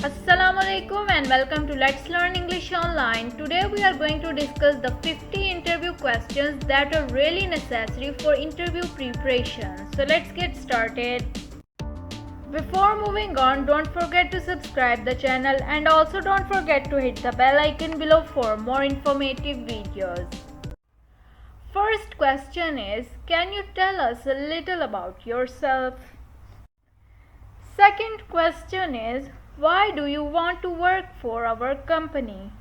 Assalamu alaikum and welcome to Let's Learn English Online. Today we are going to discuss the 50 interview questions that are really necessary for interview preparation. So let's get started. Before moving on, don't forget to subscribe the channel and also don't forget to hit the bell icon below for more informative videos. First question is, can you tell us a little about yourself? Second question is, why do you want to work for our company?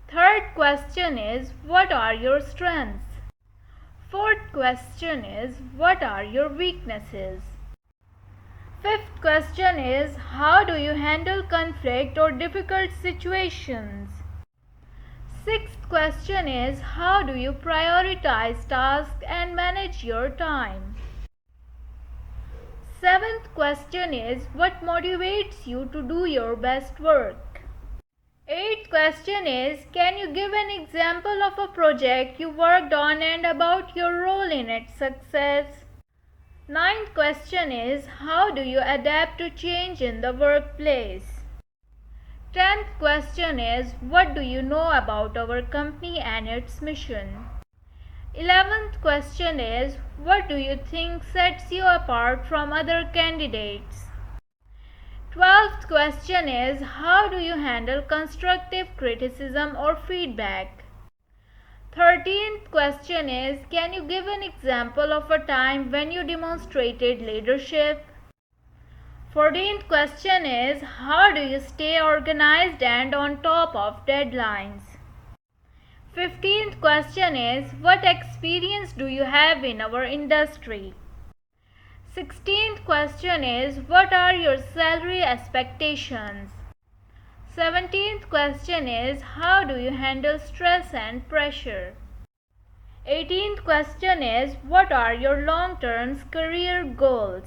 Third question is, what are your strengths? Fourth question is, what are your weaknesses? Fifth question is, how do you handle conflict or difficult situations? Sixth question is, how do you prioritize tasks and manage your time? Seventh question is, what motivates you to do your best work? Eighth question is, can you give an example of a project you worked on and about your role in its success? Ninth question is, how do you adapt to change in the workplace? 10th question is, what do you know about our company and its mission? 11th question is, what do you think sets you apart from other candidates? 12th question is, how do you handle constructive criticism or feedback? 13th question is, can you give an example of a time when you demonstrated leadership? 14th question is, how do you stay organized and on top of deadlines? 15th question is, what experience do you have in our industry? 16th question is, what are your salary expectations? 17th question is, how do you handle stress and pressure? 18th question is, what are your long-term career goals?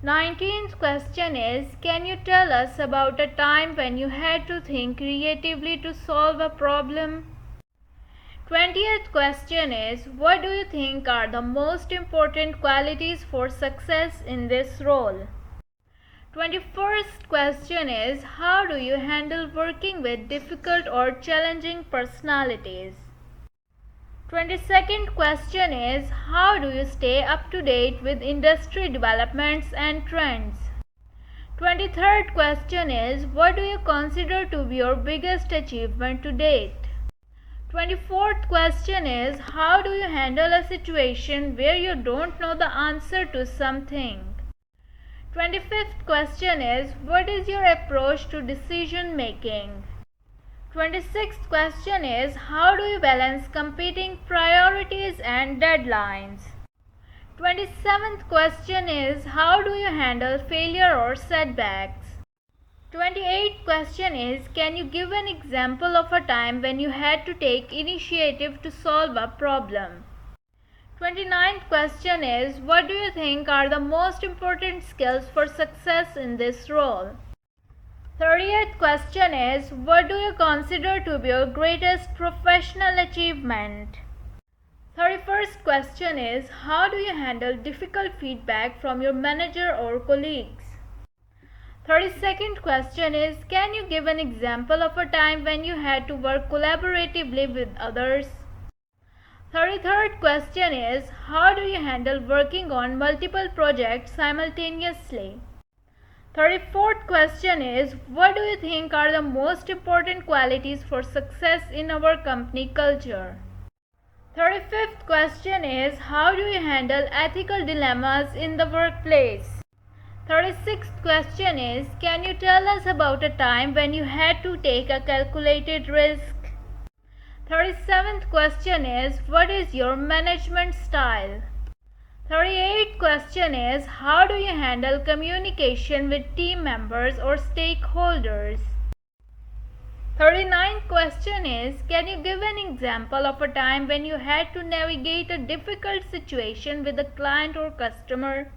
19th question is, can you tell us about a time when you had to think creatively to solve a problem? 20th question is, what do you think are the most important qualities for success in this role? 21st question is, how do you handle working with difficult or challenging personalities? 22nd question is, how do you stay up to date with industry developments and trends? 23rd question is, what do you consider to be your biggest achievement to date? 24th question is, how do you handle a situation where you don't know the answer to something? 25th question is, what is your approach to decision making? 26th question is, how do you balance competing priorities and deadlines? 27th question is, how do you handle failure or setbacks? 28th question is, can you give an example of a time when you had to take initiative to solve a problem? 29th question is, what do you think are the most important skills for success in this role? 30th question is, what do you consider to be your greatest professional achievement? 31st question is, how do you handle difficult feedback from your manager or colleagues? 32nd question is, can you give an example of a time when you had to work collaboratively with others? 33rd question is, how do you handle working on multiple projects simultaneously? 34th question is, what do you think are the most important qualities for success in our company culture? 35th question is, how do you handle ethical dilemmas in the workplace? 36th question is, can you tell us about a time when you had to take a calculated risk? 37th question is, what is your management style? 38th question is, how do you handle communication with team members or stakeholders? 39th question is, can you give an example of a time when you had to navigate a difficult situation with a client or customer?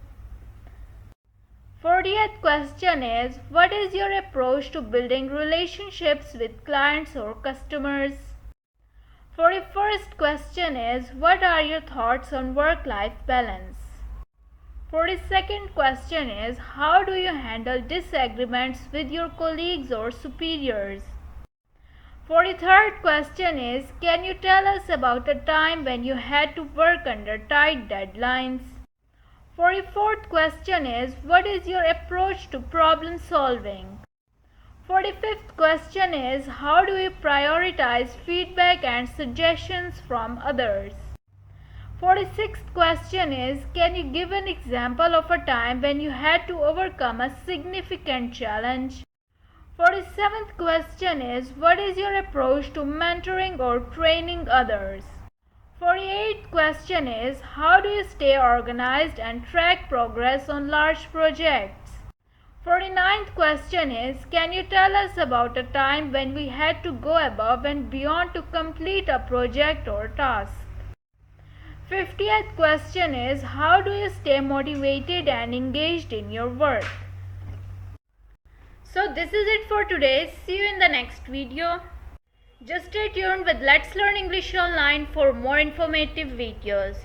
40th question is, what is your approach to building relationships with clients or customers? 41st question is, what are your thoughts on work-life balance? 42nd question is, how do you handle disagreements with your colleagues or superiors? 43rd question is, can you tell us about a time when you had to work under tight deadlines? 44th question is, what is your approach to problem solving? 45th question is, how do you prioritize feedback and suggestions from others? 46th question is, can you give an example of a time when you had to overcome a significant challenge? 47th question is, what is your approach to mentoring or training others? 48th question is, how do you stay organized and track progress on large projects? 49th question is, can you tell us about a time when we had to go above and beyond to complete a project or task? 50th question is, how do you stay motivated and engaged in your work? So this is it for today. See you in the next video. Just stay tuned with Let's Learn English Online for more informative videos.